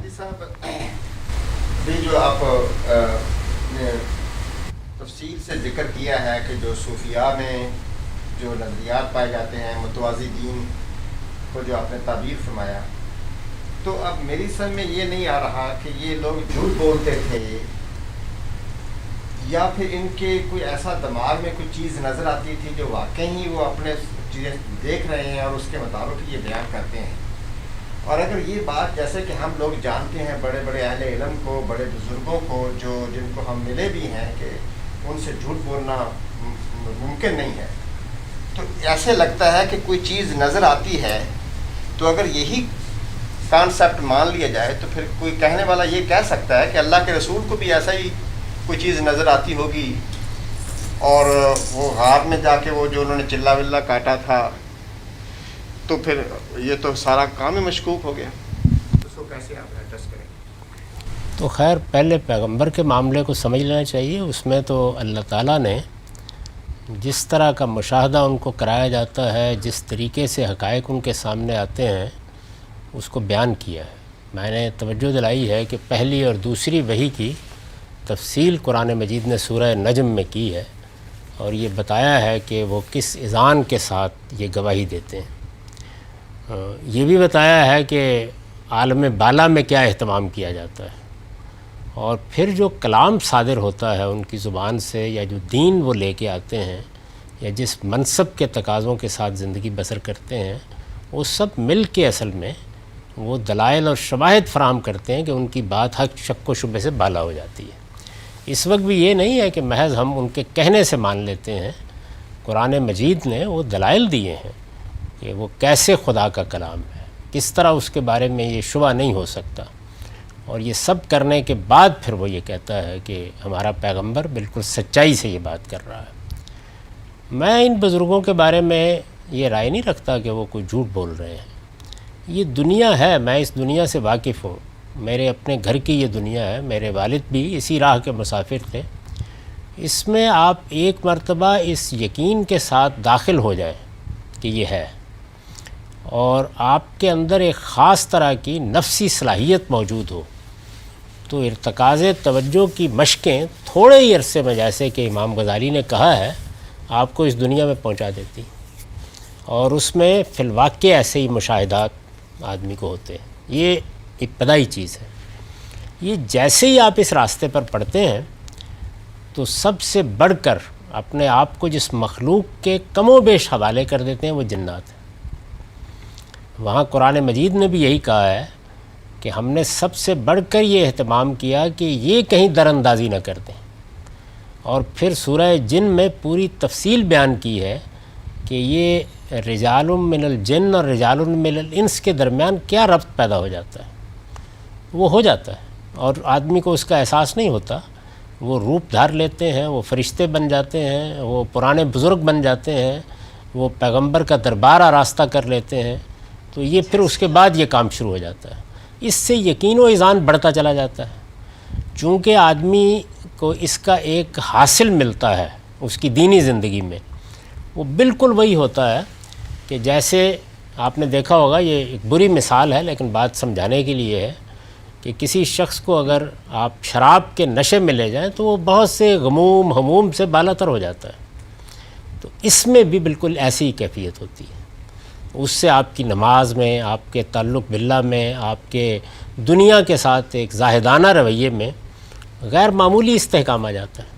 حاجی صاحب یہ جو آپ نے تفصیل سے ذکر کیا ہے کہ جو صوفیاء میں جو نظریات پائے جاتے ہیں متوازی دین کو جو آپ نے تعبیر فرمایا، تو اب میری سمجھ میں یہ نہیں آ رہا کہ یہ لوگ جھوٹ بولتے تھے یا پھر ان کے کوئی ایسا دماغ میں کوئی چیز نظر آتی تھی جو واقعی وہ اپنے چیزیں دیکھ رہے ہیں اور اس کے مطابق یہ بیان کرتے ہیں۔ اور اگر یہ بات جیسے کہ ہم لوگ جانتے ہیں بڑے بڑے اہل علم کو، بڑے بزرگوں کو جو جن کو ہم ملے بھی ہیں کہ ان سے جھوٹ بولنا ممکن نہیں ہے، تو ایسے لگتا ہے کہ کوئی چیز نظر آتی ہے تو اگر یہی کانسیپٹ مان لیا جائے تو پھر کوئی کہنے والا یہ کہہ سکتا ہے کہ اللہ کے رسول کو بھی ایسا ہی کوئی چیز نظر آتی ہوگی اور وہ غار میں جا کے وہ جو انہوں نے چلا ولا کاٹا تھا، تو پھر یہ تو سارا کام ہی مشکوک ہو گیا۔ اس کو کیسے آپ ایڈریس کریں؟ تو خیر پہلے پیغمبر کے معاملے کو سمجھ لینا چاہیے۔ اس میں تو اللہ تعالیٰ نے جس طرح کا مشاہدہ ان کو کرایا جاتا ہے، جس طریقے سے حقائق ان کے سامنے آتے ہیں، اس کو بیان کیا ہے۔ میں نے توجہ دلائی ہے کہ پہلی اور دوسری وحی کی تفصیل قرآن مجید نے سورہ نجم میں کی ہے اور یہ بتایا ہے کہ وہ کس اذعان کے ساتھ یہ گواہی دیتے ہیں۔ یہ بھی بتایا ہے کہ عالم بالا میں کیا اہتمام کیا جاتا ہے، اور پھر جو کلام صادر ہوتا ہے ان کی زبان سے، یا جو دین وہ لے کے آتے ہیں، یا جس منصب کے تقاضوں کے ساتھ زندگی بسر کرتے ہیں، وہ سب مل کے اصل میں وہ دلائل اور شواہد فراہم کرتے ہیں کہ ان کی بات حق شک و شبہ سے بالا ہو جاتی ہے۔ اس وقت بھی یہ نہیں ہے کہ محض ہم ان کے کہنے سے مان لیتے ہیں۔ قرآن مجید نے وہ دلائل دیے ہیں کہ وہ کیسے خدا کا کلام ہے، کس طرح اس کے بارے میں یہ شبہ نہیں ہو سکتا، اور یہ سب کرنے کے بعد پھر وہ یہ کہتا ہے کہ ہمارا پیغمبر بالکل سچائی سے یہ بات کر رہا ہے۔ میں ان بزرگوں کے بارے میں یہ رائے نہیں رکھتا کہ وہ کوئی جھوٹ بول رہے ہیں۔ یہ دنیا ہے، میں اس دنیا سے واقف ہوں، میرے اپنے گھر کی یہ دنیا ہے، میرے والد بھی اسی راہ کے مسافر تھے۔ اس میں آپ ایک مرتبہ اس یقین کے ساتھ داخل ہو جائیں کہ یہ ہے، اور آپ کے اندر ایک خاص طرح کی نفسی صلاحیت موجود ہو، تو ارتکاز توجہ کی مشقیں تھوڑے ہی عرصے میں، جیسے کہ امام غزالی نے کہا ہے، آپ کو اس دنیا میں پہنچا دیتی، اور اس میں فی الواقع ایسے ہی مشاہدات آدمی کو ہوتے ہیں۔ یہ ابتدائی چیز ہے۔ یہ جیسے ہی آپ اس راستے پر پڑھتے ہیں تو سب سے بڑھ کر اپنے آپ کو جس مخلوق کے کم و بیش حوالے کر دیتے ہیں وہ جنات ہیں۔ وہاں قرآن مجید نے بھی یہی کہا ہے کہ ہم نے سب سے بڑھ کر یہ اہتمام کیا کہ یہ کہیں در اندازی نہ کر دیں، اور پھر سورہ جن میں پوری تفصیل بیان کی ہے کہ یہ رجال من الجن اور رجال من الانس کے درمیان کیا ربط پیدا ہو جاتا ہے۔ وہ ہو جاتا ہے اور آدمی کو اس کا احساس نہیں ہوتا، وہ روپ دھار لیتے ہیں، وہ فرشتے بن جاتے ہیں، وہ پرانے بزرگ بن جاتے ہیں، وہ پیغمبر کا دربار آراستہ کر لیتے ہیں، تو یہ پھر اس کے بعد یہ کام شروع ہو جاتا ہے۔ اس سے یقین و اذعان بڑھتا چلا جاتا ہے، چونکہ آدمی کو اس کا ایک حاصل ملتا ہے اس کی دینی زندگی میں۔ وہ بالکل وہی ہوتا ہے کہ جیسے آپ نے دیکھا ہوگا، یہ ایک بری مثال ہے لیکن بات سمجھانے کے لیے ہے، کہ کسی شخص کو اگر آپ شراب کے نشے میں لے جائیں تو وہ بہت سے غموم ہموم سے بالا تر ہو جاتا ہے۔ تو اس میں بھی بالکل ایسی ہی کیفیت ہوتی ہے۔ اس سے آپ کی نماز میں، آپ کے تعلق باللہ میں، آپ کے دنیا کے ساتھ ایک زاہدانہ رویے میں غیر معمولی استحکام آ جاتا ہے۔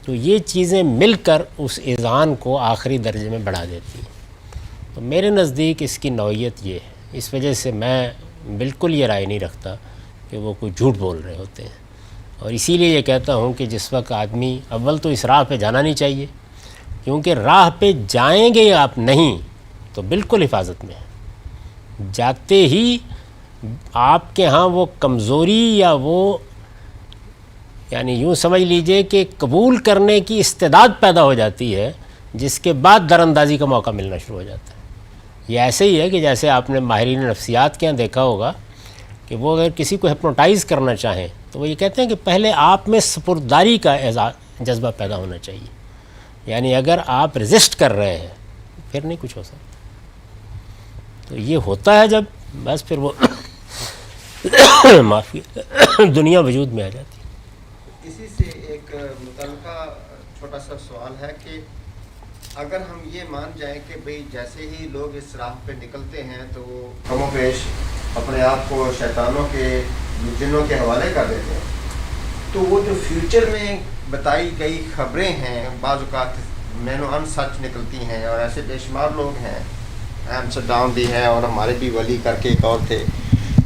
تو یہ چیزیں مل کر اس اذعان کو آخری درجے میں بڑھا دیتی ہیں۔ تو میرے نزدیک اس کی نوعیت یہ ہے۔ اس وجہ سے میں بالکل یہ رائے نہیں رکھتا کہ وہ کوئی جھوٹ بول رہے ہوتے ہیں، اور اسی لیے یہ کہتا ہوں کہ جس وقت آدمی اول تو اس راہ پہ جانا نہیں چاہیے، کیونکہ راہ پہ جائیں گے آپ نہیں تو بالکل حفاظت میں ہے۔ جاتے ہی آپ کے ہاں وہ کمزوری یا وہ یعنی یوں سمجھ لیجئے کہ قبول کرنے کی استعداد پیدا ہو جاتی ہے، جس کے بعد در اندازی کا موقع ملنا شروع ہو جاتا ہے۔ یہ ایسے ہی ہے کہ جیسے آپ نے ماہرین نفسیات کے یہاں دیکھا ہوگا کہ وہ اگر کسی کو ہپنوٹائز کرنا چاہیں تو وہ یہ کہتے ہیں کہ پہلے آپ میں سپرداری کا جذبہ پیدا ہونا چاہیے، یعنی اگر آپ ریزسٹ کر رہے ہیں پھر نہیں کچھ ہو سکتا۔ تو یہ ہوتا ہے جب بس پھر وہ معافی دنیا وجود میں آ جاتی ہے۔ اسی سے ایک متعلقہ چھوٹا سا سوال ہے کہ اگر ہم یہ مان جائیں کہ بھئی جیسے ہی لوگ اس راہ پہ نکلتے ہیں تو وہ کم و بیش اپنے آپ کو شیطانوں کے جنوں کے حوالے کر دیتے ہیں، تو وہ جو فیوچر میں بتائی گئی خبریں ہیں بعض اوقات مین و ان سچ نکلتی ہیں، اور ایسے بے شمار لوگ ہیں، ڈاؤن بھی ہے اور ہمارے بھی ولی کر کے ایک اور تھے،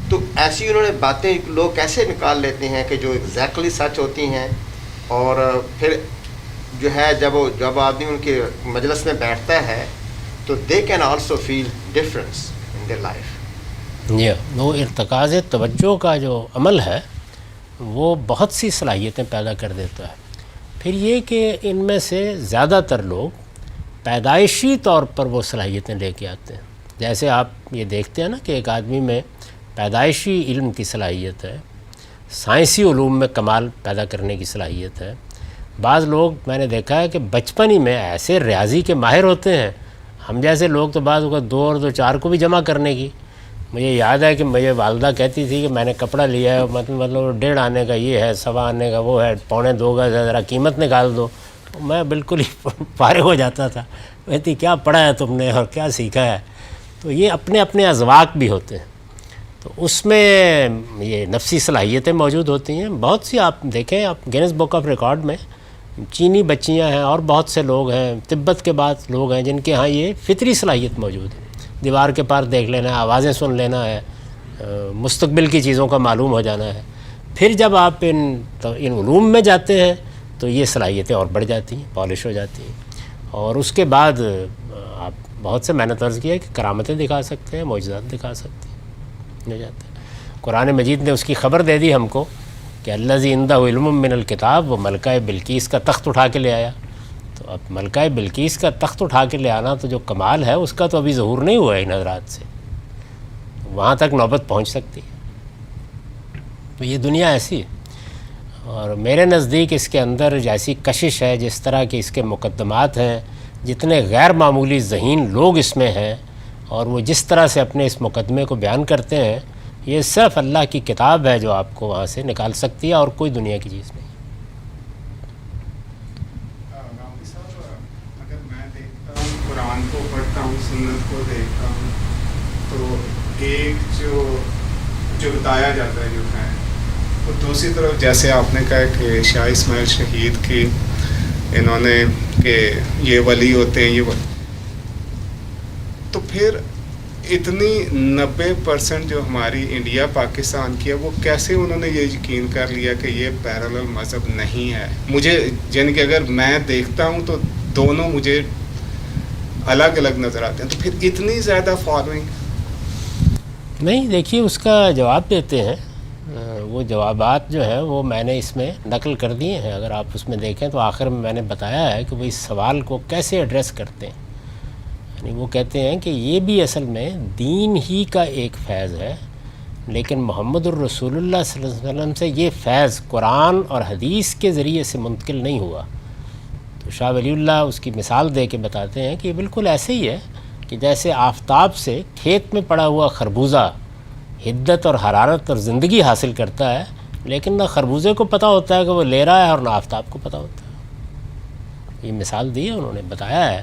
تو ایسی انہوں نے باتیں لوگ کیسے نکال لیتے ہیں کہ جو ایگزیکٹلی سچ ہوتی ہیں، اور پھر جو ہے جب آدمی ان کے مجلس میں بیٹھتا ہے تو they can also feel difference in their life. وہ ارتکاز توجہ کا جو عمل ہے وہ بہت سی صلاحیتیں پیدا کر دیتا ہے۔ پھر یہ کہ ان میں سے زیادہ تر لوگ پیدائشی طور پر وہ صلاحیتیں لے کے آتے ہیں۔ جیسے آپ یہ دیکھتے ہیں نا کہ ایک آدمی میں پیدائشی علم کی صلاحیت ہے، سائنسی علوم میں کمال پیدا کرنے کی صلاحیت ہے۔ بعض لوگ میں نے دیکھا ہے کہ بچپن ہی میں ایسے ریاضی کے ماہر ہوتے ہیں، ہم جیسے لوگ تو بعض اوقات 2 اور 2 4 کو بھی جمع کرنے کی۔ مجھے یاد ہے کہ مجھے والدہ کہتی تھی کہ میں نے کپڑا لیا ہے، مطلب 1.5 آنے کا یہ ہے، 1.25 آنے کا وہ ہے، 2.25 کا ذرا قیمت نکال دو۔ میں بالکل ہی فارغ ہو جاتا تھا، کہتی کیا پڑھا ہے تم نے اور کیا سیکھا ہے۔ تو یہ اپنے اپنے اذواق بھی ہوتے ہیں، تو اس میں یہ نفسی صلاحیتیں موجود ہوتی ہیں۔ بہت سی آپ دیکھیں، آپ گینس بک آف ریکارڈ میں چینی بچیاں ہیں اور بہت سے لوگ ہیں، تبت کے بعد لوگ ہیں جن کے ہاں یہ فطری صلاحیت موجود ہے۔ دیوار کے پار دیکھ لینا ہے، آوازیں سن لینا ہے، مستقبل کی چیزوں کا معلوم ہو جانا ہے۔ پھر جب آپ ان علوم میں جاتے ہیں تو یہ صلاحیتیں اور بڑھ جاتی ہیں، پالش ہو جاتی ہیں، اور اس کے بعد آپ بہت سے، میں نے عرض کیا کہ کرامتیں دکھا سکتے ہیں، معجزات دکھا سکتے ہیں، ہو جاتے ہیں۔ قرآن مجید نے اس کی خبر دے دی ہم کو کہ الذی عندہ علم من الکتاب، وہ ملکہ بلقیس کا تخت اٹھا کے لے آیا۔ تو اب ملکہ بلقیس کا تخت اٹھا کے لے آنا تو جو کمال ہے اس کا تو ابھی ظہور نہیں ہوا ہے ان حضرات سے، وہاں تک نوبت پہنچ سکتی ہے۔ تو یہ دنیا ایسی ہے، اور میرے نزدیک اس کے اندر جیسی کشش ہے، جس طرح کے اس کے مقدمات ہیں، جتنے غیر معمولی ذہین لوگ اس میں ہیں، اور وہ جس طرح سے اپنے اس مقدمے کو بیان کرتے ہیں، یہ صرف اللہ کی کتاب ہے جو آپ کو وہاں سے نکال سکتی ہے، اور کوئی دنیا کی چیز نہیں۔ اگر میں دیکھتا ہوں، قرآن کو پڑھتا ہوں، سنت کو دیکھتا ہوں، تو ایک جو بتایا جاتا ہے جو ہے، اور دوسری طرف جیسے آپ نے کہا کہ شاہ اسماعیل شہید کی انہوں نے کہ یہ ولی ہوتے ہیں، یہ تو پھر اتنی 90% جو ہماری انڈیا پاکستان کی ہے، وہ کیسے انہوں نے یہ یقین کر لیا کہ یہ پیرالل مذہب نہیں ہے؟ مجھے یعنی کہ اگر میں دیکھتا ہوں تو دونوں مجھے الگ الگ نظر آتے ہیں، تو پھر اتنی زیادہ فالوئنگ نہیں، دیکھیے اس کا جواب دیتے ہیں، وہ جوابات جو ہیں وہ میں نے اس میں نقل کر دیے ہیں۔ اگر آپ اس میں دیکھیں تو آخر میں نے بتایا ہے کہ وہ اس سوال کو کیسے ایڈریس کرتے ہیں۔ یعنی وہ کہتے ہیں کہ یہ بھی اصل میں دین ہی کا ایک فیض ہے، لیکن محمد الرسول اللہ صلی اللہ علیہ وسلم سے یہ فیض قرآن اور حدیث کے ذریعے سے منتقل نہیں ہوا۔ تو شاہ ولی اللہ اس کی مثال دے کے بتاتے ہیں کہ یہ بالکل ایسے ہی ہے کہ جیسے آفتاب سے کھیت میں پڑا ہوا خربوزہ حدت اور حرارت اور زندگی حاصل کرتا ہے، لیکن نہ خربوزے کو پتہ ہوتا ہے کہ وہ لے رہا ہے اور نہ آفتاب کو پتہ ہوتا ہے۔ یہ مثال دی ہے، انہوں نے بتایا ہے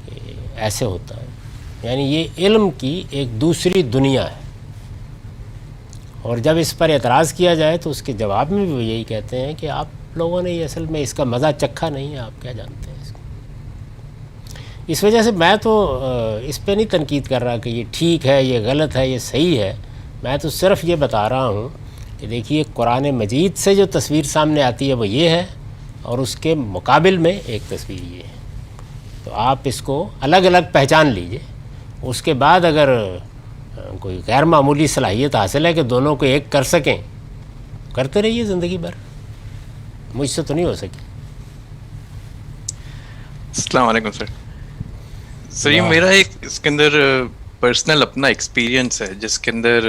کہ ایسے ہوتا ہے۔ یعنی یہ علم کی ایک دوسری دنیا ہے، اور جب اس پر اعتراض کیا جائے تو اس کے جواب میں بھی وہ یہی کہتے ہیں کہ آپ لوگوں نے یہ اصل میں اس کا مزہ چکھا نہیں ہے، آپ کیا جانتے ہیں اس کو۔ اس وجہ سے میں تو اس پہ نہیں تنقید کر رہا کہ یہ ٹھیک ہے، یہ غلط ہے، یہ صحیح ہے۔ میں تو صرف یہ بتا رہا ہوں کہ دیکھیے قرآن مجید سے جو تصویر سامنے آتی ہے وہ یہ ہے، اور اس کے مقابل میں ایک تصویر یہ ہے۔ تو آپ اس کو الگ الگ پہچان لیجئے، اس کے بعد اگر کوئی غیر معمولی صلاحیت حاصل ہے کہ دونوں کو ایک کر سکیں، کرتے رہیے زندگی بھر، مجھ سے تو نہیں ہو سکی۔ السلام علیکم سر، یہ میرا ایک اس کے اندر پرسنل اپنا ایکسپیرینس ہے، جس کے اندر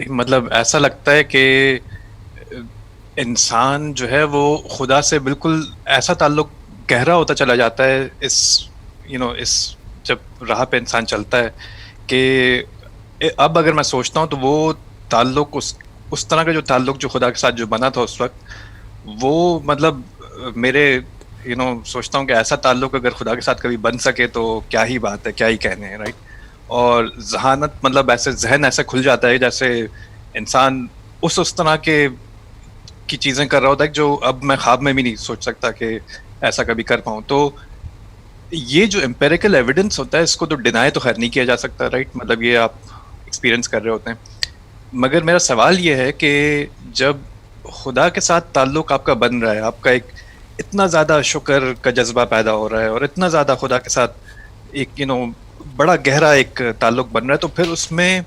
مطلب ایسا لگتا ہے کہ انسان جو ہے وہ خدا سے بالکل ایسا تعلق گہرا ہوتا چلا جاتا ہے اس جب راہ پہ انسان چلتا ہے، کہ اب اگر میں سوچتا ہوں تو وہ تعلق اس طرح کا جو تعلق جو خدا کے ساتھ جو بنا تھا اس وقت، وہ مطلب میرے سوچتا ہوں کہ ایسا تعلق اگر خدا کے ساتھ کبھی بن سکے تو کیا ہی بات ہے، کیا ہی کہنے ہیں، رائٹ. اور ذہانت مطلب ایسے ذہن ایسے کھل جاتا ہے جیسے انسان اس طرح کی چیزیں کر رہا ہوتا ہے جو اب میں خواب میں بھی نہیں سوچ سکتا کہ ایسا کبھی کر پاؤں. تو یہ جو امپیریکل ایویڈنس ہوتا ہے اس کو تو ڈینائی تو خیر نہیں کیا جا سکتا، رائٹ. مطلب یہ آپ ایکسپیرئنس کر رہے ہوتے ہیں. مگر میرا سوال یہ ہے کہ جب خدا کے ساتھ تعلق آپ کا بن رہا ہے، آپ کا ایک اتنا زیادہ شکر کا جذبہ پیدا ہو رہا ہے اور اتنا زیادہ خدا کے ساتھ ایک بڑا گہرا ایک تعلق بن رہا ہے، تو پھر اس میں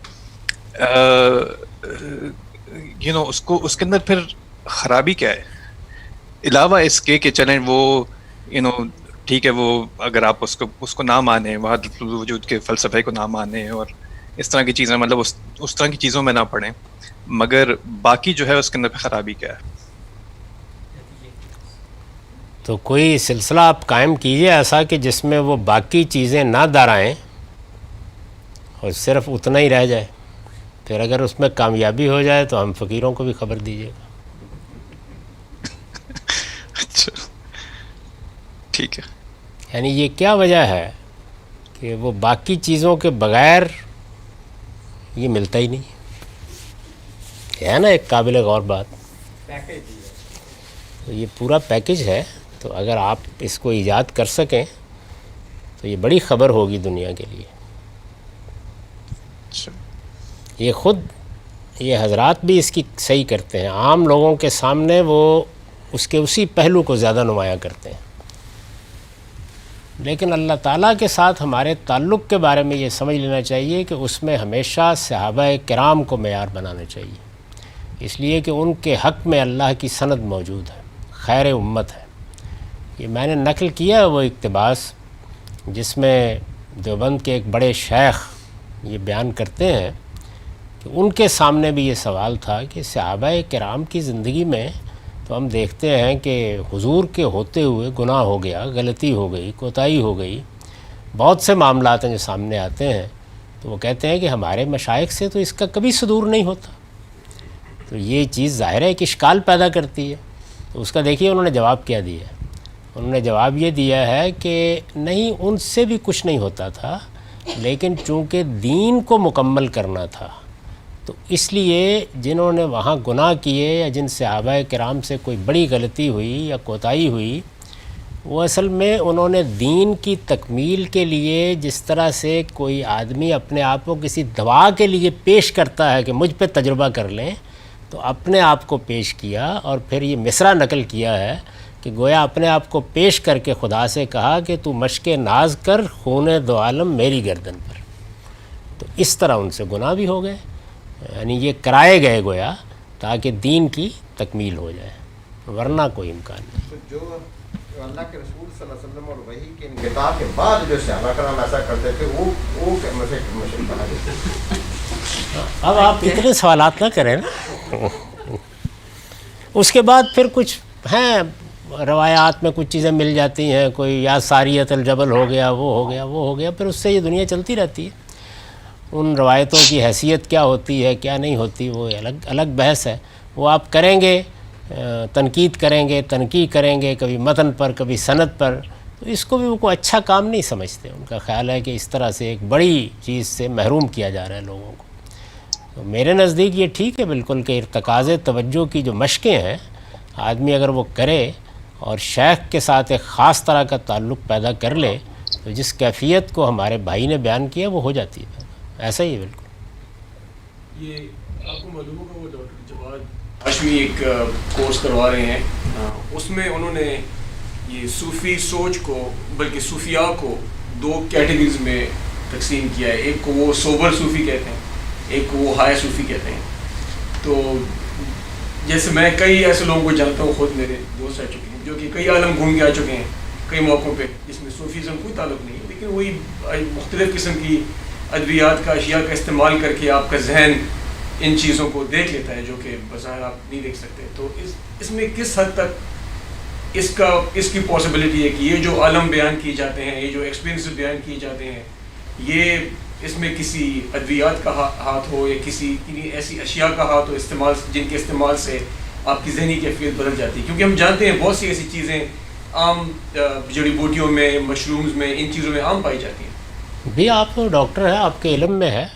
اس کے اندر پھر خرابی کیا ہے علاوہ اس کے کہ چلیں وہ ٹھیک ہے، وہ اگر آپ اس کو نہ مانیں، وحدت الوجود کے فلسفے کو نہ مانیں اور اس طرح کی چیزیں، مطلب اس طرح کی چیزوں میں نہ پڑیں، مگر باقی جو ہے اس کے اندر خرابی کیا ہے؟ تو کوئی سلسلہ آپ قائم کیجئے ایسا کہ جس میں وہ باقی چیزیں نہ دہرائیں اور صرف اتنا ہی رہ جائے. پھر اگر اس میں کامیابی ہو جائے تو ہم فقیروں کو بھی خبر دیجیے گا. اچھا ٹھیک ہے. یعنی یہ کیا وجہ ہے کہ وہ باقی چیزوں کے بغیر یہ ملتا ہی نہیں ہے نا. ایک قابل غور بات، یہ پورا پیکج ہے. تو اگر آپ اس کو ایجاد کر سکیں تو یہ بڑی خبر ہوگی دنیا کے لیے. یہ خود یہ حضرات بھی اس کی صحیح کرتے ہیں، عام لوگوں کے سامنے وہ اس کے اسی پہلو کو زیادہ نمایاں کرتے ہیں. لیکن اللہ تعالیٰ کے ساتھ ہمارے تعلق کے بارے میں یہ سمجھ لینا چاہیے کہ اس میں ہمیشہ صحابہ کرام کو معیار بنانا چاہیے، اس لیے کہ ان کے حق میں اللہ کی سند موجود ہے، خیر امت ہے. یہ میں نے نقل کیا ہے وہ اقتباس جس میں دیوبند کے ایک بڑے شیخ یہ بیان کرتے ہیں کہ ان کے سامنے بھی یہ سوال تھا کہ صحابہ کرام کی زندگی میں تو ہم دیکھتے ہیں کہ حضور کے ہوتے ہوئے گناہ ہو گیا، غلطی ہو گئی، کوتاہی ہو گئی، بہت سے معاملات ہیں جو سامنے آتے ہیں. تو وہ کہتے ہیں کہ ہمارے مشائخ سے تو اس کا کبھی صدور نہیں ہوتا. تو یہ چیز ظاہر ہے ایک اشکال پیدا کرتی ہے. تو اس کا دیکھیے انہوں نے جواب کیا دیا ہے. انہوں نے جواب یہ دیا ہے کہ نہیں، ان سے بھی کچھ نہیں ہوتا تھا، لیکن چونکہ دین کو مکمل کرنا تھا تو اس لیے جنہوں نے وہاں گناہ کیے یا جن صحابہ کرام سے کوئی بڑی غلطی ہوئی یا کوتاہی ہوئی، وہ اصل میں انہوں نے دین کی تکمیل کے لیے جس طرح سے کوئی آدمی اپنے آپ کو کسی دوا کے لیے پیش کرتا ہے کہ مجھ پہ تجربہ کر لیں، تو اپنے آپ کو پیش کیا اور پھر یہ مصرع نقل کیا ہے کہ گویا اپنے آپ کو پیش کر کے خدا سے کہا کہ تو مشق ناز کر خون دو عالم میری گردن پر. تو اس طرح ان سے گناہ بھی ہو گئے، یعنی یہ کرائے گئے گویا تاکہ دین کی تکمیل ہو جائے، ورنہ کوئی امکان نہیں. تو جو اللہ کے رسول صلی اللہ علیہ وسلم اور وحی کے انقطاع کے بعد جو صحابہ کرام ایسا کرتے تھے وہ مشرک بنا دیتے. اب آپ اتنے سوالات نہ کریں نا. اس کے بعد پھر کچھ ہیں روایات میں کچھ چیزیں مل جاتی ہیں، کوئی یا ساریت الجبل ہو گیا، وہ ہو گیا، وہ ہو گیا، پھر اس سے یہ دنیا چلتی رہتی ہے. ان روایتوں کی حیثیت کیا ہوتی ہے کیا نہیں ہوتی وہ الگ بحث ہے. وہ آپ کریں گے، تنقید کریں گے، تنقید کریں گے، کبھی متن پر کبھی سند پر، تو اس کو بھی وہ کوئی اچھا کام نہیں سمجھتے. ان کا خیال ہے کہ اس طرح سے ایک بڑی چیز سے محروم کیا جا رہا ہے لوگوں کو. تو میرے نزدیک یہ ٹھیک ہے بالکل کہ ارتکاز توجہ کی جو مشقیں ہیں آدمی اگر وہ کرے اور شیخ کے ساتھ ایک خاص طرح کا تعلق پیدا کر لے تو جس کیفیت کو ہمارے بھائی نے بیان کیا وہ ہو جاتی ہے. ایسا ہی ہے بالکل. یہ آپ کو معلوم ہوگا وہ ڈاکٹر جواد ہاشمی ایک کورس کروا رہے ہیں، اس میں انہوں نے یہ صوفی سوچ کو بلکہ صوفیاء کو دو کیٹیگریز میں تقسیم کیا ہے. ایک کو وہ سوبر صوفی کہتے ہیں، ایک کو وہ ہائی صوفی کہتے ہیں. تو جیسے میں کئی ایسے لوگوں کو جانتا ہوں، خود میرے دوست رہ چکے ہیں جو کہ کئی عالم گھوم کے آ چکے ہیں کئی موقعوں پہ جس میں صوفیزم کوئی تعلق نہیں ہے، لیکن وہی مختلف قسم کی ادویات کا اشیاء کا استعمال کر کے آپ کا ذہن ان چیزوں کو دیکھ لیتا ہے جو کہ بظاہر آپ نہیں دیکھ سکتے. تو اس میں کس حد تک اس کی پاسبلٹی ہے کہ یہ جو عالم بیان کیے جاتے ہیں، یہ جو ایکسپیرینس بیان کیے جاتے ہیں، یہ اس میں کسی ادویات کا ہاتھ ہو یا کسی ایسی اشیاء کا ہاتھ ہو استعمال، جن کے استعمال سے آپ کی ذہنی کیفیت بدل جاتی ہے؟ کیونکہ ہم جانتے ہیں بہت سی ایسی چیزیں عام جڑی بوٹیوں میں، مشرومز میں، ان چیزوں میں عام پائی جاتی ہیں۔ بھی آپ ڈاکٹر ہیں، آپ کے علم میں ہے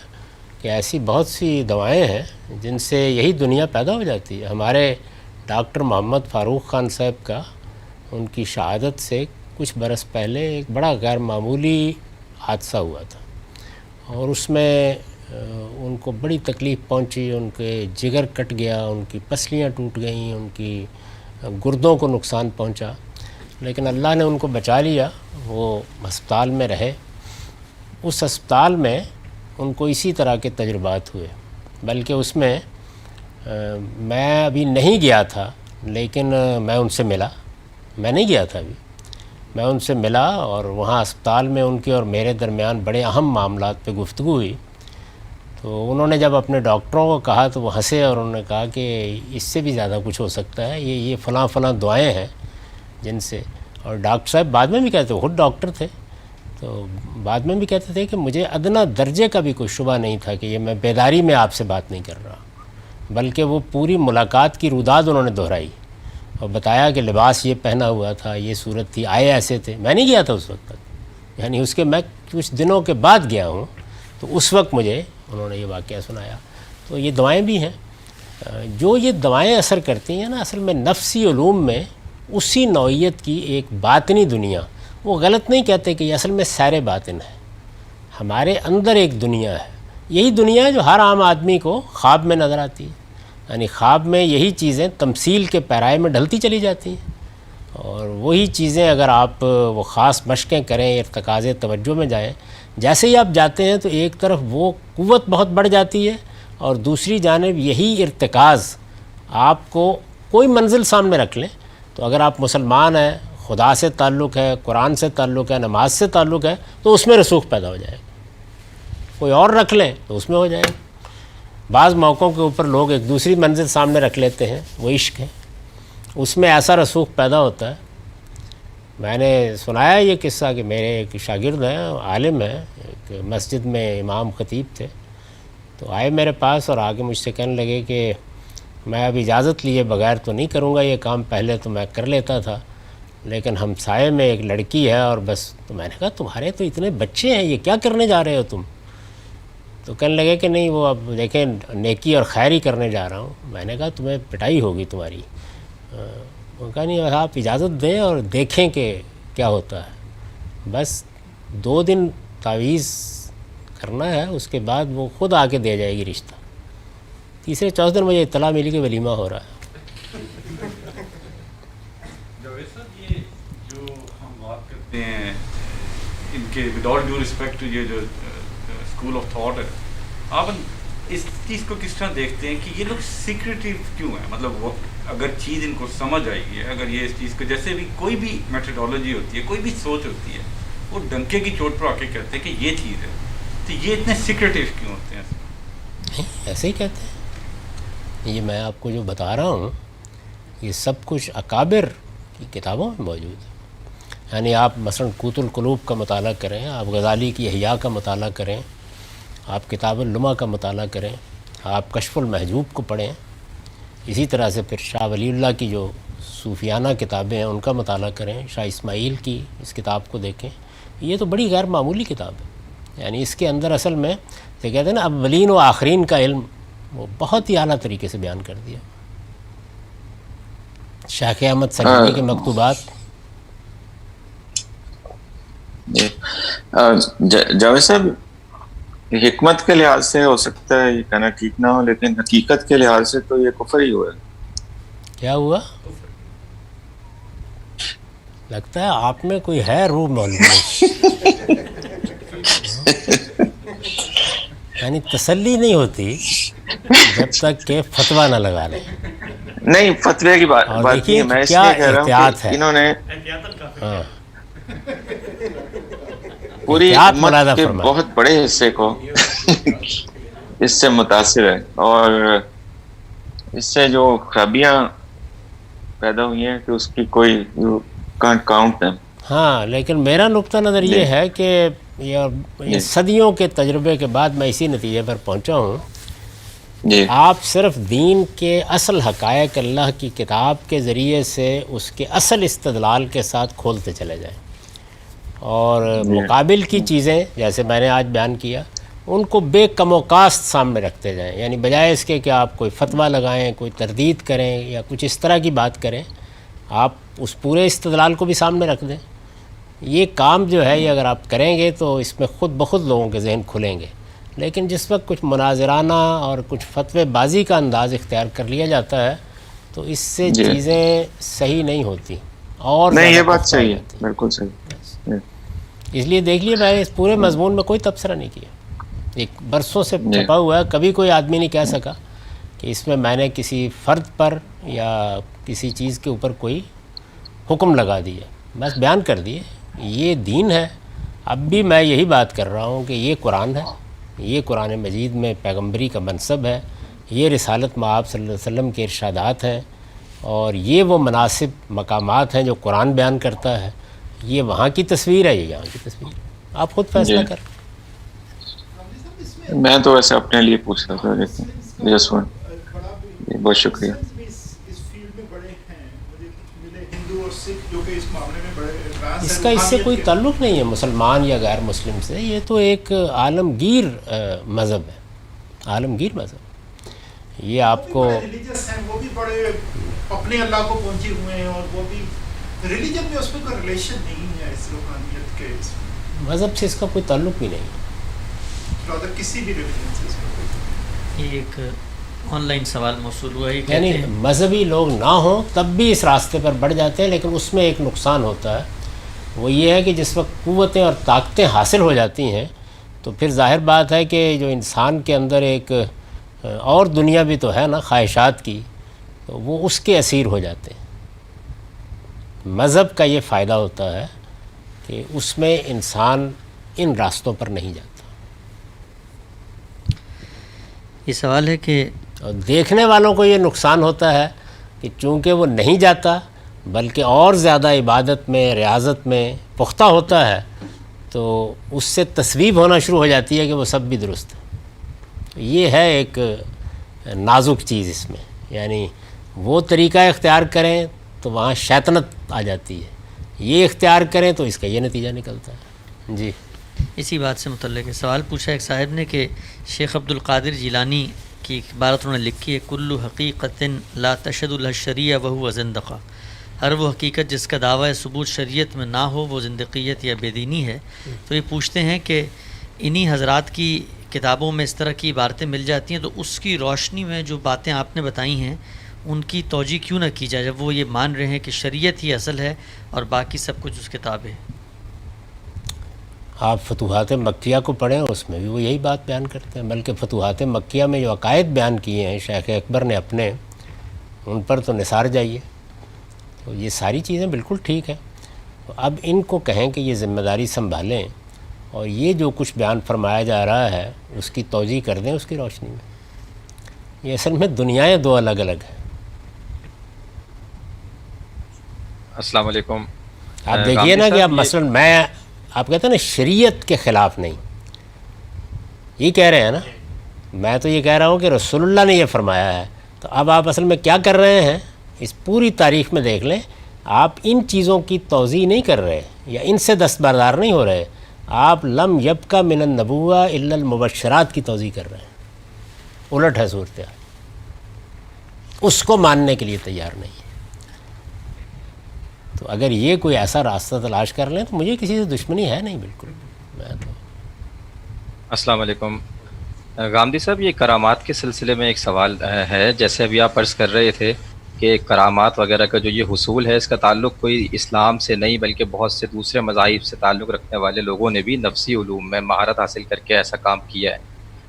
کہ ایسی بہت سی دوائیں ہیں جن سے یہی دنیا پیدا ہو جاتی ہے۔ ہمارے ڈاکٹر محمد فاروق خان صاحب کا ان کی شہادت سے کچھ برس پہلے ایک بڑا غیر معمولی حادثہ ہوا تھا، اور اس میں ان کو بڑی تکلیف پہنچی، ان کے جگر کٹ گیا، ان کی پسلیاں ٹوٹ گئیں، ان کی گردوں کو نقصان پہنچا، لیکن اللہ نے ان کو بچا لیا۔ وہ ہسپتال میں رہے، اس ہسپتال میں ان کو اسی طرح کے تجربات ہوئے، بلکہ اس میں میں ابھی نہیں گیا تھا، لیکن میں ان سے ملا، میں نہیں گیا تھا ابھی، میں ان سے ملا، اور وہاں ہسپتال میں ان کے اور میرے درمیان بڑے اہم معاملات پہ گفتگو ہوئی۔ تو انہوں نے جب اپنے ڈاکٹروں کو کہا تو وہ ہنسے، اور انہوں نے کہا کہ اس سے بھی زیادہ کچھ ہو سکتا ہے، یہ فلاں فلاں دعائیں ہیں جن سے۔ اور ڈاکٹر صاحب بعد میں بھی کہتے ہیں، خود ڈاکٹر تھے، تو بعد میں بھی کہتے تھے کہ مجھے ادنیٰ درجے کا بھی کوئی شبہ نہیں تھا کہ یہ میں بیداری میں آپ سے بات نہیں کر رہا، بلکہ وہ پوری ملاقات کی روداد انہوں نے دہرائی اور بتایا کہ لباس یہ پہنا ہوا تھا، یہ صورت تھی، آئے ایسے تھے۔ میں نہیں گیا تھا اس وقت تک، یعنی اس کے میں کچھ دنوں کے بعد گیا ہوں، تو اس وقت مجھے انہوں نے یہ واقعہ سنایا۔ تو یہ دوائیں بھی ہیں، جو یہ دوائیں اثر کرتی ہیں نا، اصل میں نفسی علوم میں اسی نوعیت کی ایک باطنی دنیا، وہ غلط نہیں کہتے کہ یہ اصل میں سیر باطن ہے، ہمارے اندر ایک دنیا ہے، یہی دنیا ہے جو ہر عام آدمی کو خواب میں نظر آتی ہے، یعنی خواب میں یہی چیزیں تمثیل کے پیرائے میں ڈھلتی چلی جاتی ہیں، اور وہی چیزیں اگر آپ وہ خاص مشقیں کریں، ارتکاز توجہ میں جائیں، جیسے ہی آپ جاتے ہیں تو ایک طرف وہ قوت بہت بڑھ جاتی ہے، اور دوسری جانب یہی ارتکاز آپ کو کوئی منزل سامنے رکھ لیں، تو اگر آپ مسلمان ہیں، خدا سے تعلق ہے، قرآن سے تعلق ہے، نماز سے تعلق ہے، تو اس میں رسوخ پیدا ہو جائے گا۔ کوئی اور رکھ لیں تو اس میں ہو جائے گا۔ بعض موقعوں کے اوپر لوگ ایک دوسری منزل سامنے رکھ لیتے ہیں، وہ عشق ہے، اس میں ایسا رسوخ پیدا ہوتا ہے۔ میں نے سنایا یہ قصہ کہ میرے ایک شاگرد ہیں، عالم ہیں، ایک مسجد میں امام خطیب تھے، تو آئے میرے پاس اور آگے مجھ سے کہنے لگے کہ میں اب اجازت لیے بغیر تو نہیں کروں گا یہ کام، پہلے تو میں کر لیتا تھا، لیکن ہمسائے میں ایک لڑکی ہے اور بس۔ تو میں نے کہا تمہارے تو اتنے بچے ہیں، یہ کیا کرنے جا رہے ہو تم؟ تو کہنے لگے کہ نہیں، وہ اب دیکھیں نیکی اور خیر ہی کرنے جا رہا ہوں۔ میں نے کہا تمہیں پٹائی ہوگی تمہاری۔ وہ کہا نہیں، آپ اجازت دیں اور دیکھیں کہ کیا ہوتا ہے، بس 2 دن تعویذ کرنا ہے، اس کے بعد وہ خود آ کے دے جائے گی رشتہ۔ تیسرے چوتھے دن مجھے اطلاع ملی کہ ولیمہ ہو رہا ہے۔ جاوید صاحب، یہ جو ہم بات کرتے ہیں ان کے وداؤٹ ڈیو ریسپیکٹ، یہ جو اسکول آف تھاٹ ہے، آپ اس چیز کو کس طرح دیکھتے ہیں کہ یہ لوگ سیکریٹیو کیوں ہیں؟ مطلب وہ اگر چیز ان کو سمجھ آئی ہے، اگر یہ اس چیز کو، جیسے بھی کوئی بھی میتھڈالوجی ہوتی ہے، کوئی بھی سوچ ہوتی ہے، وہ ڈنکے کی چوٹ پر آ کے کہتے ہیں کہ یہ چیز ہے، تو یہ اتنے سیکریٹیو کیوں ہوتے ہیں؟ ایسے ہی کہتے ہیں۔ یہ میں آپ کو جو بتا رہا ہوں، یہ سب کچھ اکابر کی کتابوں میں موجود ہے۔ یعنی آپ مثلا قوت القلوب کا مطالعہ کریں، آپ غزالی کی احیاء کا مطالعہ کریں، آپ کتاب اللمع کا مطالعہ کریں، آپ کشف المحجوب کو پڑھیں، اسی طرح سے پھر شاہ ولی اللہ کی جو صوفیانہ کتابیں ہیں ان کا مطالعہ کریں، شاہ اسماعیل کی اس کتاب کو دیکھیں۔ یہ تو بڑی غیر معمولی کتاب ہے، یعنی اس کے اندر اصل میں یہ کہتے ہیں نا اولین و آخرین کا علم، وہ بہت ہی اعلیٰ طریقے سے بیان کر دیا۔ شیخ احمد سنجدی کے مکتوبات۔ جاوید صاحب، حکمت کے لحاظ سے ہو سکتا ہے یہ کہنا ٹھیک نہ ہو، لیکن حقیقت کے لحاظ سے تو یہ کفر ہی ہوا ہے۔ کیا ہوا؟ لگتا ہے آپ میں کوئی ہے روح مولوی، یعنی تسلی نہیں ہوتی جب تک کہ فتویٰ نہ لگا لیں۔ نہیں، فتوے کی بات نہیں ہے، میں اس لیے کہہ رہا ہوں کہ انہوں نے پوری امت کے بہت بڑے حصے کو اس سے متاثر ہے، اور اس سے جو خرابیاں پیدا ہوئی ہیں کہ اس کی کوئی کانٹ کاؤنٹ ہے۔ ہاں، لیکن میرا نقطہ نظر یہ ہے کہ یہ صدیوں کے تجربے کے بعد میں اسی نتیجے پر پہنچا ہوں. آپ صرف دین کے اصل حقائق اللہ کی کتاب کے ذریعے سے اس کے اصل استدلال کے ساتھ کھولتے چلے جائیں، اور مقابل کی چیزیں جیسے میں نے آج بیان کیا ان کو بے کم و کاست سامنے رکھتے جائیں. یعنی بجائے اس کے کہ آپ کوئی فتویٰ لگائیں، کوئی تردید کریں یا کچھ اس طرح کی بات کریں، آپ اس پورے استدلال کو بھی سامنے رکھ دیں. یہ کام جو ہے یہ اگر آپ کریں گے تو اس میں خود بخود لوگوں کے ذہن کھلیں گے. لیکن جس وقت کچھ مناظرانہ اور کچھ فتوے بازی کا انداز اختیار کر لیا جاتا ہے تو اس سے چیزیں صحیح نہیں ہوتی. اور نہیں، یہ بات صحیح ہے، بالکل صحیح. اس لیے دیکھ لیے میں نے اس پورے مضمون میں کوئی تبصرہ نہیں کیا. ایک برسوں سے چھپا ہوا ہے، کبھی کوئی آدمی نہیں کہہ سکا کہ اس میں نے کسی فرد پر یا کسی چیز کے اوپر کوئی حکم لگا دیا. بس بیان کر دیے یہ دین ہے. اب بھی میں یہی بات کر رہا ہوں کہ یہ قرآن ہے، یہ قرآن مجید میں پیغمبری کا منصب ہے، یہ رسالت مآب صلی اللہ علیہ وسلم کے ارشادات ہیں، اور یہ وہ مناسب مقامات ہیں جو قرآن بیان کرتا ہے. یہ وہاں کی تصویر ہے، یہ یہاں کی تصویر. آپ خود فیصلہ کر. میں تو ویسے اپنے لیے پوچھ رہا تھا. بہت شکریہ. اس کا اس سے کوئی تعلق نہیں ہے مسلمان یا غیر مسلم سے. یہ تو ایک عالمگیر مذہب ہے، عالمگیر مذہب. یہ آپ کو وہ بھی بڑے اپنے اللہ کو پہنچے ہوئے ہیں، اور وہ بھی ریلیجن میں اس میں کوئی ریلیشن نہیں ہے اس روحانیت کے. مذہب سے اس کا کوئی تعلق بھی نہیں. کسی بھی ریلیجن سے اس کا کوئی. یہ ایک آن لائن سوال موصول ہوا ہے، یعنی مذہبی لوگ نہ ہوں تب بھی اس راستے پر بڑھ جاتے ہیں، لیکن اس میں ایک نقصان ہوتا ہے. وہ یہ ہے کہ جس وقت قوتیں اور طاقتیں حاصل ہو جاتی ہیں تو پھر ظاہر بات ہے کہ جو انسان کے اندر ایک اور دنیا بھی تو ہے نا خواہشات کی، تو وہ اس کے اسیر ہو جاتے ہیں. مذہب کا یہ فائدہ ہوتا ہے کہ اس میں انسان ان راستوں پر نہیں جاتا. یہ سوال ہے کہ اور دیکھنے والوں کو یہ نقصان ہوتا ہے کہ چونکہ وہ نہیں جاتا بلکہ اور زیادہ عبادت میں ریاضت میں پختہ ہوتا ہے تو اس سے تصویب ہونا شروع ہو جاتی ہے کہ وہ سب بھی درست ہے. یہ ہے ایک نازک چیز اس میں. یعنی وہ طریقہ اختیار کریں تو وہاں شیطنت آ جاتی ہے، یہ اختیار کریں تو اس کا یہ نتیجہ نکلتا ہے. جی اسی بات سے متعلق سوال پوچھا ایک صاحب نے کہ شیخ عبد القادر جیلانی کی ایک عبارت انہوں نے لکھی ہے، کل حقیقت لا تشهد لها الشریعہ وهو زندقہ. ہر وہ حقیقت جس کا دعویٰ ثبوت شریعت میں نہ ہو وہ زندقیت یا بے دینی ہے. تو یہ پوچھتے ہیں کہ انہی حضرات کی کتابوں میں اس طرح کی عبارتیں مل جاتی ہیں، تو اس کی روشنی میں جو باتیں آپ نے بتائی ہیں ان کی توجیہ کیوں نہ کی جائے جب وہ یہ مان رہے ہیں کہ شریعت ہی اصل ہے اور باقی سب کچھ اس کتاب ہے. آپ فتوحات مکیہ کو پڑھیں، اس میں بھی وہ یہی بات بیان کرتے ہیں. بلکہ فتوحات مکیہ میں جو عقائد بیان کیے ہیں شیخ اکبر نے اپنے، ان پر تو نثار جائیے. تو یہ ساری چیزیں بالکل ٹھیک ہیں. اب ان کو کہیں کہ یہ ذمہ داری سنبھالیں اور یہ جو کچھ بیان فرمایا جا رہا ہے اس کی توجیہ کر دیں اس کی روشنی میں. یہ اصل میں دنیایں دو الگ الگ ہیں. السلام علیکم. آپ دیکھیے نا کہ اب مثلاً میں آپ کہتے ہیں نا شریعت کے خلاف نہیں، یہ کہہ رہے ہیں نا. میں تو یہ کہہ رہا ہوں کہ رسول اللہ نے یہ فرمایا ہے. تو اب آپ اصل میں کیا کر رہے ہیں اس پوری تاریخ میں دیکھ لیں، آپ ان چیزوں کی توضیح نہیں کر رہے یا ان سے دستبردار نہیں ہو رہے. آپ لم یبقى من النبوہ الا المبشرات کی توضیح کر رہے ہیں. الٹ ہے صورتحال، اس کو ماننے کے لیے تیار نہیں ہے. تو اگر یہ کوئی ایسا راستہ تلاش کر لیں تو مجھے کسی سے دشمنی ہے نہیں بالکل. میں تو السلام علیکم. غامدی صاحب، یہ کرامات کے سلسلے میں ایک سوال ہے. جیسے ابھی آپ عرض کر رہے تھے کہ کرامات وغیرہ کا جو یہ حصول ہے اس کا تعلق کوئی اسلام سے نہیں بلکہ بہت سے دوسرے مذاہب سے تعلق رکھنے والے لوگوں نے بھی نفسی علوم میں مہارت حاصل کر کے ایسا کام کیا ہے.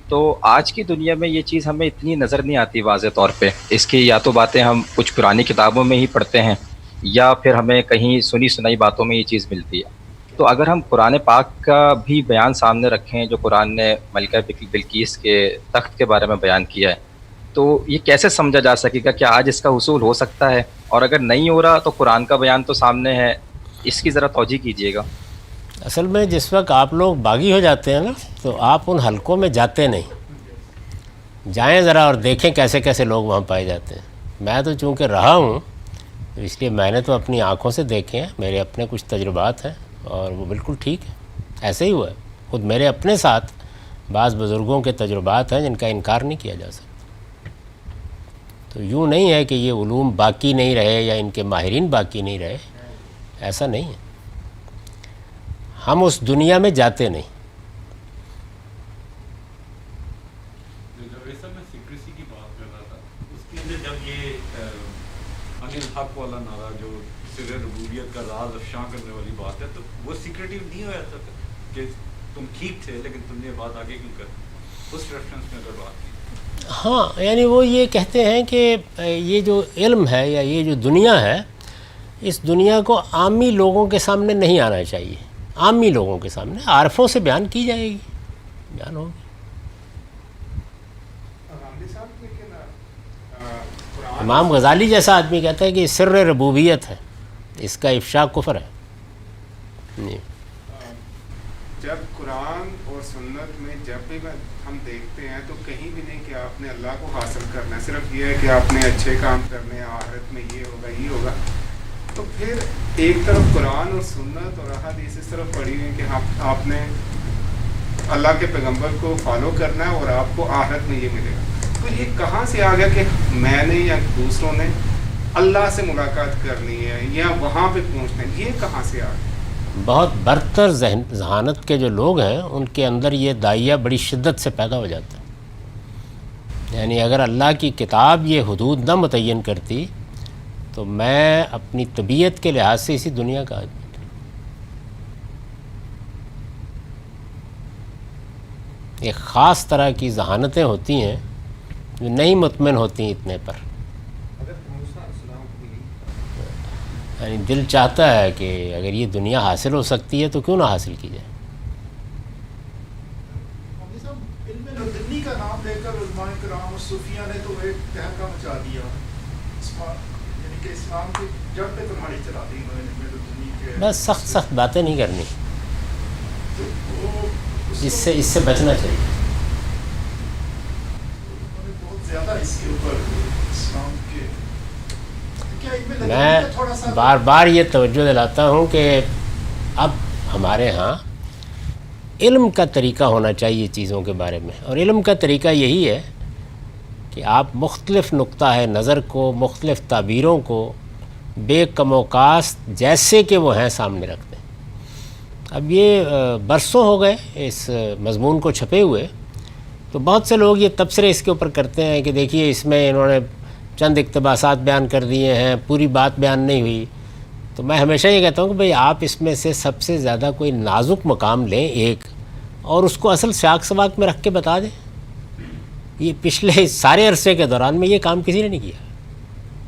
تو آج کی دنیا میں یہ چیز ہمیں اتنی نظر نہیں آتی واضح طور پہ. اس کی یا تو باتیں ہم کچھ پرانی کتابوں میں ہی پڑھتے ہیں یا پھر ہمیں کہیں سنی سنائی باتوں میں یہ چیز ملتی ہے. تو اگر ہم قرآن پاک کا بھی بیان سامنے رکھیں جو قرآن نے ملکہ بلقیس کے تخت کے بارے میں بیان کیا ہے، تو یہ کیسے سمجھا جا سکے گا کہ آج اس کا حصول ہو سکتا ہے؟ اور اگر نہیں ہو رہا تو قرآن کا بیان تو سامنے ہے، اس کی ذرا توجیہ کیجیے گا. اصل میں جس وقت آپ لوگ باغی ہو جاتے ہیں نا تو آپ ان حلقوں میں جاتے نہیں. جائیں ذرا اور دیکھیں کیسے کیسے لوگ وہاں پائے جاتے ہیں. میں تو چونکہ رہا ہوں تو اس لیے میں نے تو اپنی آنکھوں سے دیکھے ہیں. میرے اپنے کچھ تجربات ہیں اور وہ بالکل ٹھیک ہے. ایسے ہی ہوا ہے. خود میرے اپنے ساتھ بعض بزرگوں کے تجربات ہیں جن کا انکار نہیں کیا جا سکتا. تو یوں نہیں ہے کہ یہ علوم باقی نہیں رہے یا ان کے ماہرین باقی نہیں رہے. ایسا نہیں ہے. ہم اس دنیا میں جاتے نہیں. میں سیکریسی کی بات کر رہا تھا اس کے اندر جب یہ عن الحق والا نعرہ جو سر ربوبیت کا راز افشاں کرنے والی بات ہے تو وہ سیکریٹیو نہیں ہوا تھا کہ تم ٹھیک تھے لیکن تم نے بات آگے کیوں کر اس ریفرنس میں اگر بات کی. ہاں یعنی وہ یہ کہتے ہیں کہ یہ جو علم ہے یا یہ جو دنیا ہے اس دنیا کو عامی لوگوں کے سامنے نہیں آنا چاہیے. عامی لوگوں کے سامنے عارفوں سے بیان کی جائے گی, بیان ہوگی. امام غزالی جیسا آدمی کہتا ہے کہ سر ربوبیت ہے, اس کا افشا کفر ہے. جی جب قرآن اور سنت میں جب بھی ہم دیکھتے ہیں تو کہیں بھی نہیں کہ آپ نے اللہ کو حاصل کرنا ہے, صرف یہ ہے کہ آپ نے اچھے کام کرنے ہیں, آخرت میں یہ ہوگا یہ ہوگا. تو پھر ایک طرف قرآن اور سنت اور احادیث اس طرف پڑھی ہوئی کہ آپ نے اللہ کے پیغمبر کو فالو کرنا ہے اور آپ کو آخرت میں یہ ملے گا. تو یہ کہاں سے آ گیا کہ میں نے یا دوسروں نے اللہ سے ملاقات کرنی ہے یا وہاں پہ پہنچنا ہے, یہ کہاں سے آ گیا؟ بہت برتر ذہانت کے جو لوگ ہیں ان کے اندر یہ داعیہ بڑی شدت سے پیدا ہو جاتا ہے. یعنی اگر اللہ کی کتاب یہ حدود نہ متعین کرتی تو میں اپنی طبیعت کے لحاظ سے اسی دنیا کا آدمی. ایک خاص طرح کی ذہانتیں ہوتی ہیں جو نہیں مطمئن ہوتی اتنے پر. یعنی دل چاہتا ہے کہ اگر یہ دنیا حاصل ہو سکتی ہے تو کیوں نہ حاصل کی جائے. علم لدنی کا نام لے کر علماء کرام اور صوفیہ نے تو ایک تہلکہ مچا دیا, یعنی کہ اسلام کی جڑ پہ کمہاری چلا دی انہوں نے علم لدنی کے. بس سخت سخت باتیں نہیں کرنی, اس سے بچنا چاہیے. بہت زیادہ اس کے اوپر اسلام کے میں بار بار یہ توجہ دلاتا ہوں کہ اب ہمارے ہاں علم کا طریقہ ہونا چاہیے چیزوں کے بارے میں. اور علم کا طریقہ یہی ہے کہ آپ مختلف نقطہ نظر کو, مختلف تعبیروں کو بے کم و کاست جیسے کہ وہ ہیں سامنے رکھ دیں. اب یہ برسوں ہو گئے اس مضمون کو چھپے ہوئے, تو بہت سے لوگ یہ تبصرے اس کے اوپر کرتے ہیں کہ دیکھیے اس میں انہوں نے چند اقتباسات بیان کر دیے ہیں, پوری بات بیان نہیں ہوئی. تو میں ہمیشہ یہ کہتا ہوں کہ بھئی آپ اس میں سے سب سے زیادہ کوئی نازک مقام لیں ایک, اور اس کو اصل سیاق سباق میں رکھ کے بتا دیں. یہ پچھلے سارے عرصے کے دوران میں یہ کام کسی نے نہیں کیا,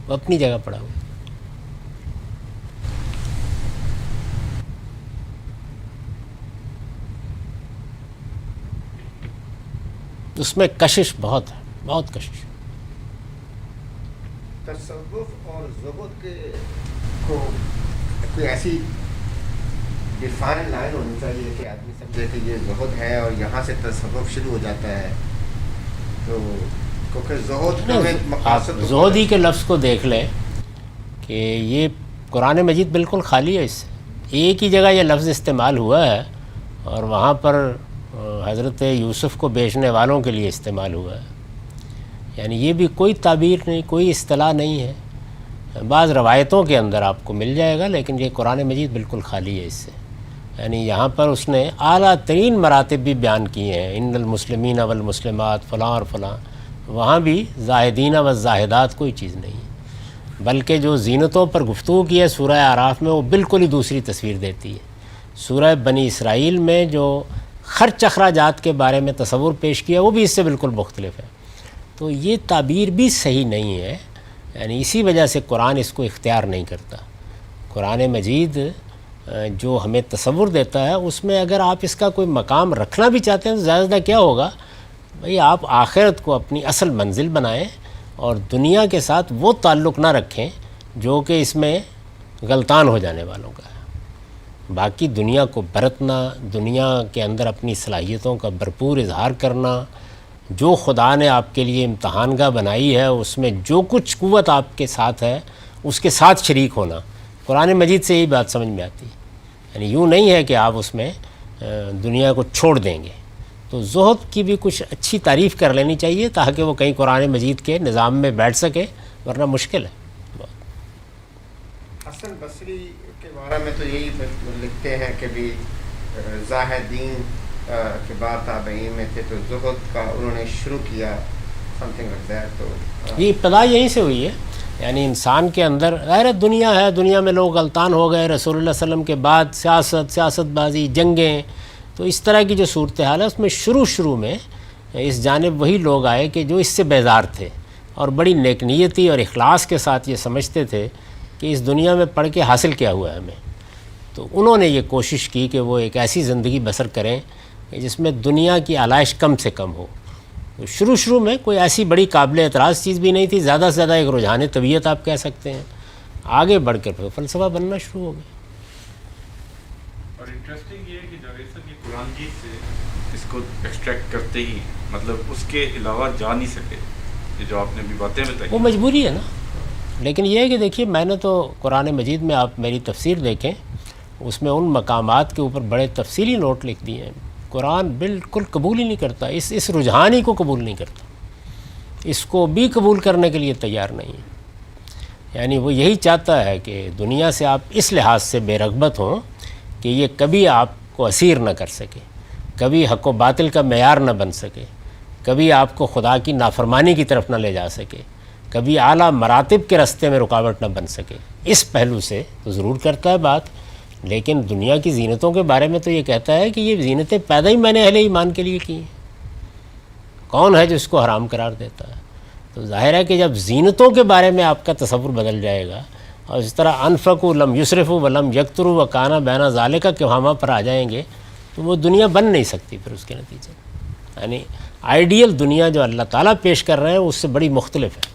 وہ اپنی جگہ پڑا ہوا. اس میں کشش بہت ہے, بہت کشش. تصوف اور زہد کے کو کوئی ایسی ڈیفائن لائن ہونی چاہیے کہ آدمی سمجھے کہ یہ زہد ہے اور یہاں سے تصوف شروع ہو جاتا ہے. تو کیونکہ زہد آپ زہدی کے لفظ کو دیکھ لیں کہ یہ قرآن مجید بالکل خالی ہے. اس سے ایک ہی جگہ یہ لفظ استعمال ہوا ہے اور وہاں پر حضرت یوسف کو بیچنے والوں کے لیے استعمال ہوا ہے. یعنی یہ بھی کوئی تعبیر نہیں, کوئی اصطلاح نہیں ہے. بعض روایتوں کے اندر آپ کو مل جائے گا, لیکن یہ قرآن مجید بالکل خالی ہے اس سے. یعنی یہاں پر اس نے اعلیٰ ترین مراتب بھی بیان کیے ہیں, ان المسلمین والمسلمات فلاں اور فلاں. وہاں بھی زاہدین والزاہدات کوئی چیز نہیں ہے, بلکہ جو زینتوں پر گفتگو کی ہے سورہ اعراف میں وہ بالکل ہی دوسری تصویر دیتی ہے. سورہ بنی اسرائیل میں جو خرچ اخراجات کے بارے میں تصور پیش کیا وہ بھی اس سے بالکل مختلف ہے. تو یہ تعبیر بھی صحیح نہیں ہے. یعنی اسی وجہ سے قرآن اس کو اختیار نہیں کرتا. قرآن مجید جو ہمیں تصور دیتا ہے اس میں اگر آپ اس کا کوئی مقام رکھنا بھی چاہتے ہیں تو زیادہ کیا ہوگا بھئی, آپ آخرت کو اپنی اصل منزل بنائیں اور دنیا کے ساتھ وہ تعلق نہ رکھیں جو کہ اس میں غلطان ہو جانے والوں کا ہے. باقی دنیا کو برتنا، دنیا کے اندر اپنی صلاحیتوں کا بھرپور اظہار کرنا، جو خدا نے آپ کے لیے امتحان گاہ بنائی ہے اس میں جو کچھ قوت آپ کے ساتھ ہے اس کے ساتھ شریک ہونا، قرآن مجید سے یہی بات سمجھ میں آتی ہے. یعنی یوں نہیں ہے کہ آپ اس میں دنیا کو چھوڑ دیں گے. تو زہد کی بھی کچھ اچھی تعریف کر لینی چاہیے تاکہ وہ کہیں قرآن مجید کے نظام میں بیٹھ سکے، ورنہ مشکل ہے. حسن بصری کے بارے میں تو یہی لکھتے ہیں کہ بھی زاہدین کے بعد تابعین میں تھے تو زہد کا انہوں نے شروع کیا سمتھنگ لائک دیٹ. تو یہ ابتدا یہیں سے ہوئی ہے. یعنی انسان کے اندر غیر دنیا ہے، دنیا میں لوگ غلطان ہو گئے، رسول اللہ صلی اللہ علیہ وسلم کے بعد سیاست بازی، جنگیں، تو اس طرح کی جو صورتحال ہے اس میں شروع میں اس جانب وہی لوگ آئے کہ جو اس سے بیزار تھے اور بڑی نیک نیتی اور اخلاص کے ساتھ یہ سمجھتے تھے کہ اس دنیا میں پڑھ کے حاصل کیا ہوا ہے ہمیں. تو انہوں نے یہ کوشش کی کہ وہ ایک ایسی زندگی بسر کریں کہ جس میں دنیا کی آلائش کم سے کم ہو. تو شروع میں کوئی ایسی بڑی قابل اعتراض چیز بھی نہیں تھی، زیادہ سے زیادہ ایک رجحان طبیعت آپ کہہ سکتے ہیں. آگے بڑھ کر پھر فلسفہ بننا شروع ہو گیا. اور انٹرسٹنگ یہ ہے کہ جاوید صاحب یہ قرآن جی سے اس کو ایکسٹریکٹ کرتے ہی مطلب اس کے علاوہ جا نہیں سکے. یہ جو آپ نے بھی باتیں بتائی وہ مجبوری ہے نا. لیکن یہ ہے کہ دیکھیے میں نے تو قرآن مجید میں آپ میری تفسیر دیکھیں، اس میں ان مقامات کے اوپر بڑے تفصیلی نوٹ لکھ دیے ہیں. قرآن بالکل قبول ہی نہیں کرتا، اس رجحان ہی کو قبول نہیں کرتا، اس کو بھی قبول کرنے کے لیے تیار نہیں ہے. یعنی وہ یہی چاہتا ہے کہ دنیا سے آپ اس لحاظ سے بے رغبت ہوں کہ یہ کبھی آپ کو اسیر نہ کر سکے، کبھی حق و باطل کا معیار نہ بن سکے، کبھی آپ کو خدا کی نافرمانی کی طرف نہ لے جا سکے، کبھی اعلیٰ مراتب کے راستے میں رکاوٹ نہ بن سکے. اس پہلو سے تو ضرور کرتا ہے بات، لیکن دنیا کی زینتوں کے بارے میں تو یہ کہتا ہے کہ یہ زینتیں پیدا ہی میں نے اہل ایمان کے لیے کی ہیں. کون ہے جو اس کو حرام قرار دیتا ہے؟ تو ظاہر ہے کہ جب زینتوں کے بارے میں آپ کا تصور بدل جائے گا اور اس طرح انفقوا لم یسرفوا ولم یقتروا وکان بین ذالک کے وہاں پر آ جائیں گے تو وہ دنیا بن نہیں سکتی پھر اس کے نتیجے. یعنی آئیڈیل دنیا جو اللہ تعالیٰ پیش کر رہے ہیں اس سے بڑی مختلف ہے.